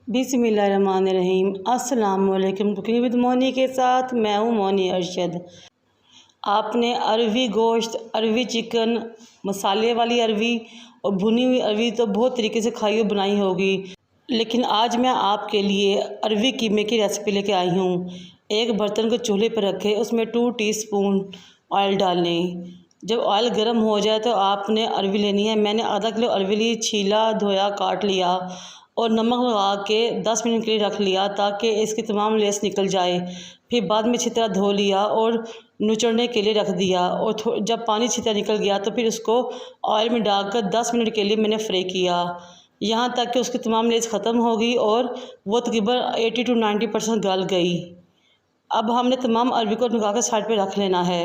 बिस्मिल्लाहिर्रहमानिर्रहीम। अस्सलाम वालेकुम। कुकिंग विद मोनी के साथ मैं हूँ मोनी अरशद। आपने अरवी गोश्त, अरवी चिकन, मसाले वाली अरवी और भुनी हुई अरवी तो बहुत तरीके से खाई और बनाई होगी, लेकिन आज मैं आपके लिए अरवी कीमे की रेसिपी लेके आई हूँ। एक बर्तन को चूल्हे पर रखें, उसमें 2 टीस्पून ऑयल डाल लें। जब ऑयल गर्म हो जाए तो आपने अरवी लेनी है। मैंने आधा किलो अरवी ली, छीला, धोया, काट लिया और नमक लगा के 10 मिनट के लिए रख लिया ताकि इसकी तमाम लेस निकल जाए। फिर बाद में अच्छी तरह धो लिया और निचोड़ने के लिए रख दिया और जब पानी अच्छी तरह निकल गया तो फिर उसको ऑयल में डालकर 10 मिनट के लिए मैंने फ्राई किया, यहाँ तक कि उसकी तमाम लेस ख़त्म हो गई और वो तकरीबन 80 to 90% गल गई। अब हमने तमाम अरवी को निकाल कर साइड पर रख लेना है।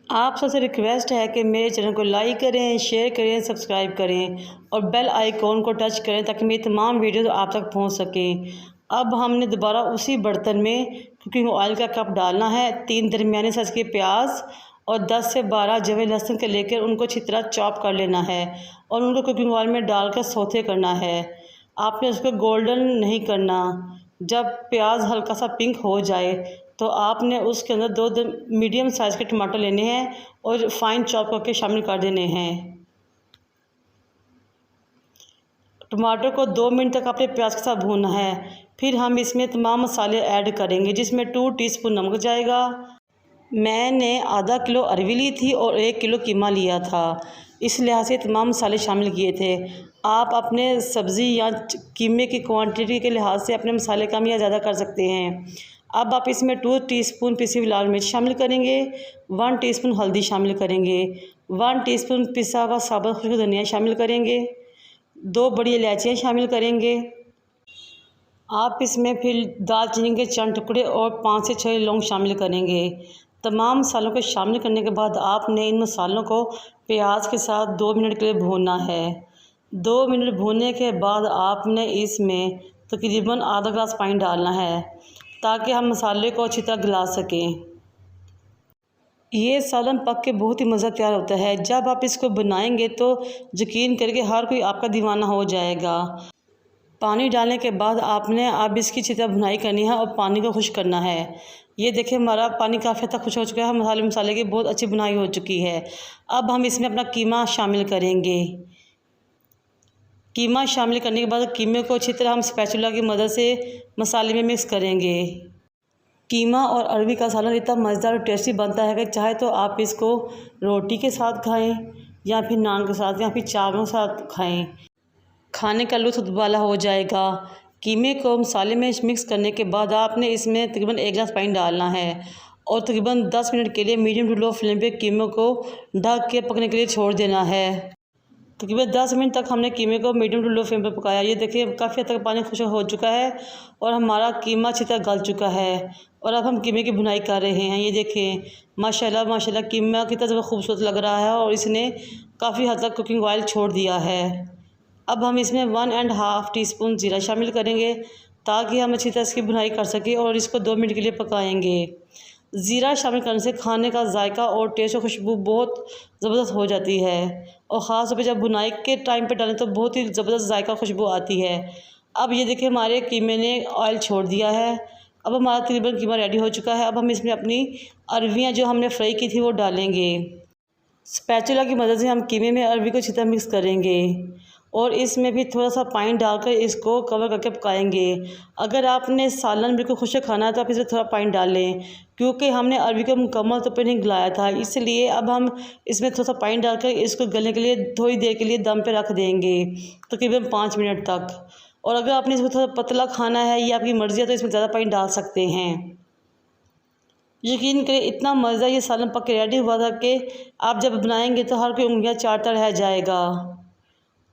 आप सबसे रिक्वेस्ट है कि मेरे चैनल को लाइक करें, शेयर करें, सब्सक्राइब करें और बेल आइकॉन को टच करें ताकि मेरी तमाम वीडियोस आप तक पहुंच सकें। अब हमने दोबारा उसी बर्तन में कुकिंग ऑयल का कप डालना है, 3 दरमियाने साइज़ के प्याज और 10 से 12 जवे लहसुन के लेकर उनको अच्छी तरह चॉप कर लेना है और उनको कुकिंग ऑयल में डालकर सौते करना है। आपने उसको गोल्डन नहीं करना। जब प्याज हल्का सा पिंक हो जाए तो आपने उसके अंदर 2 मीडियम साइज़ के टमाटर लेने हैं और फाइन चॉप करके शामिल कर देने हैं। टमाटर को 2 मिनट तक अपने प्याज के साथ भूनना है। फिर हम इसमें तमाम मसाले ऐड करेंगे, जिसमें 2 टीस्पून नमक जाएगा। मैंने आधा किलो अरवी ली थी और 1 किलो कीमा लिया था, इस लिहाज से तमाम मसाले शामिल किए थे। आप अपने सब्ज़ी या कीमे की क्वांटिटी के लिहाज से अपने मसाले कम या ज़्यादा कर सकते हैं। अब आप इसमें 2 टीस्पून पिसी हुई लाल मिर्च शामिल करेंगे, 1 टीस्पून हल्दी शामिल करेंगे, 1 टीस्पून पिसा हुआ साबुत खुश्क धनिया शामिल करेंगे, 2 बड़ी इलायचियाँ शामिल करेंगे। आप इसमें फिर दालचीनी के चंद टुकड़े और 5 से 6 लौंग शामिल करेंगे। तमाम मसालों को शामिल करने के बाद आपने इन मसालों को प्याज के साथ 2 मिनट के लिए भूनना है। 2 मिनट भूनने के बाद आपने इसमें तकरीबन आधा गिलास पानी डालना है ताकि हम मसाले को अच्छी तरह गला सकें। ये सालन पक के बहुत ही मज़ा तैयार होता है। जब आप इसको बनाएंगे तो यकीन करके हर कोई आपका दीवाना हो जाएगा। पानी डालने के बाद आपने अब इसकी अच्छी तरह भुनाई करनी है और पानी को खुश्क करना है। ये देखिए हमारा पानी काफ़ी हद तक खुश्क हो चुका है, मसाले की बहुत अच्छी बुनाई हो चुकी है। अब हम इसमें अपना कीमा शामिल करेंगे। कीमा शामिल करने के बाद कीमे को अच्छी तरह हम स्पैचुला की मदद से मसाले में मिक्स करेंगे। कीमा और अरवी का सालन इतना मज़ेदार और टेस्टी बनता है कि चाहे तो आप इसको रोटी के साथ खाएं या फिर नान के साथ या फिर चावलों के साथ खाएं। खाने का लुत्फ़ दुबाला हो जाएगा। कीमे को मसाले में मिक्स करने के बाद आपने इसमें तकरीबन 1 गिलास पानी डालना है और तकरीबन 10 मिनट के लिए मीडियम टू लो फ्लेम पे कीमे को ढक के पकने के लिए छोड़ देना है। तकरीबन 10 मिनट तक हमने कीमे को मीडियम टू लो फ्लेम पर पकाया। ये देखिए काफ़ी हद तक पानी खुश्क हो चुका है और हमारा कीमा अच्छी तरह गल चुका है और अब हम कीमे की भुनाई कर रहे हैं। ये देखें माशाल्लाह माशाल्लाह कीमा कितना ज़्यादा खूबसूरत लग रहा है और इसने काफ़ी हद तक कुकिंग ऑयल छोड़ दिया है। अब हम इसमें 1.5 टीस्पून ज़ीरा शामिल करेंगे ताकि हम अच्छी तरह इसकी भुनाई कर सकें और इसको 2 मिनट के लिए पकाएंगे। ज़ीरा शामिल करने से खाने का जायका और टेस्ट और खुशबू बहुत ज़बरदस्त हो जाती है और ख़ास तौर पर जब भुनाई के टाइम पे डालें तो बहुत ही ज़बरदस्त जायका खुशबू आती है। अब ये देखिए हमारे कीमे ने ऑयल छोड़ दिया है। अब हमारा तकरीबन कीमा रेडी हो चुका है। अब हम इसमें अपनी अरवियाँ जो हमने फ्राई की थी वो डालेंगे। स्पैचुला की मदद से हम कीमे में अरवी को अच्छी तरह मिक्स करेंगे और इसमें भी थोड़ा सा पानी डालकर इसको कवर करके पकाएंगे। अगर आपने सालन बिल्कुल खुश्क खाना है तो आप इसमें थोड़ा पानी डाल लें, क्योंकि हमने अरवी को मुकम्मल तौर पर नहीं गलाया था, इसलिए अब हम इसमें थोड़ा सा पानी डालकर इसको गलने के लिए थोड़ी देर के लिए दम पे रख देंगे, तकरीबन 5 मिनट तक। और अगर आपने इसको थोड़ा पतला खाना है या आपकी मर्ज़ी है तो इसमें ज़्यादा पानी डाल सकते हैं। यकीन करें इतना मज़ा ये सालन पक के रेडी हुआ था कि आप जब बनाएंगे तो हर कोई उंगलियां चाटता रह जाएगा।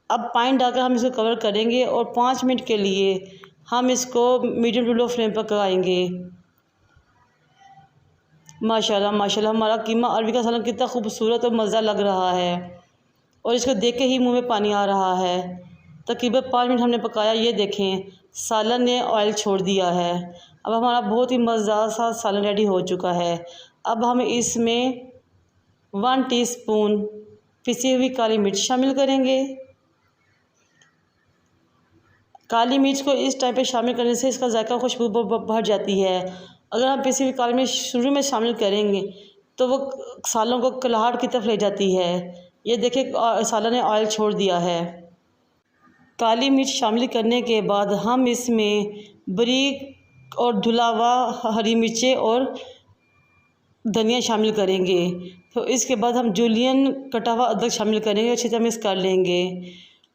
अब पानी डालकर हम इसको कवर करेंगे और 5 मिनट के लिए हम इसको मीडियम टू लो फ्लेम पर पकाएंगे। माशाल्लाह माशाल्लाह हमारा कीमा अरवी का सालन कितना खूबसूरत और मज़ा लग रहा है और इसको देख के ही मुँह में पानी आ रहा है। तकरीबन 5 मिनट हमने पकाया। ये देखें सालन ने ऑयल छोड़ दिया है। अब हमारा बहुत ही मज़ेदार सा सालन रेडी हो चुका है। अब हम इसमें 1 टीस्पून पिसी हुई काली मिर्च शामिल करेंगे। काली मिर्च को इस टाइम पे शामिल करने से इसका जायका खुशबू बढ़ जाती है। अगर हम किसी भी काली मिर्च शुरू में शामिल करेंगे तो वो सालन को कलहाट की तरफ ले जाती है। ये देखिए सालन ने ऑयल छोड़ दिया है। काली मिर्च शामिल करने के बाद हम इसमें बारीक और धुला हुआ हरी मिर्चें और धनिया शामिल करेंगे। तो इसके बाद हम जूलियन कटा हुआ अदरक शामिल करेंगे, अच्छी तरह मिक्स कर लेंगे।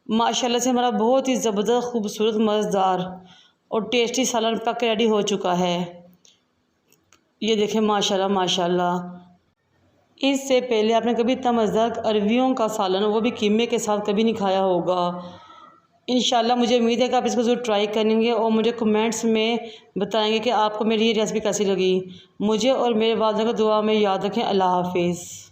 माशाल्लाह से हमारा बहुत ही ज़बरदस्त खूबसूरत मज़ेदार और टेस्टी सालन पक के रेडी हो चुका है। ये देखें माशाल्लाह माशाल्लाह। इससे पहले आपने कभी इतना मज़ेदार अरवियों का सालन, वो भी कीमे के साथ, कभी नहीं खाया होगा। इंशाल्लाह मुझे उम्मीद है कि आप इसको ज़रूर ट्राई करेंगे और मुझे कमेंट्स में बताएंगे कि आपको मेरी ये रेसिपी कैसी लगी। मुझे और मेरे वालिदैन को दुआ में याद रखें। अल्लाह हाफिज़।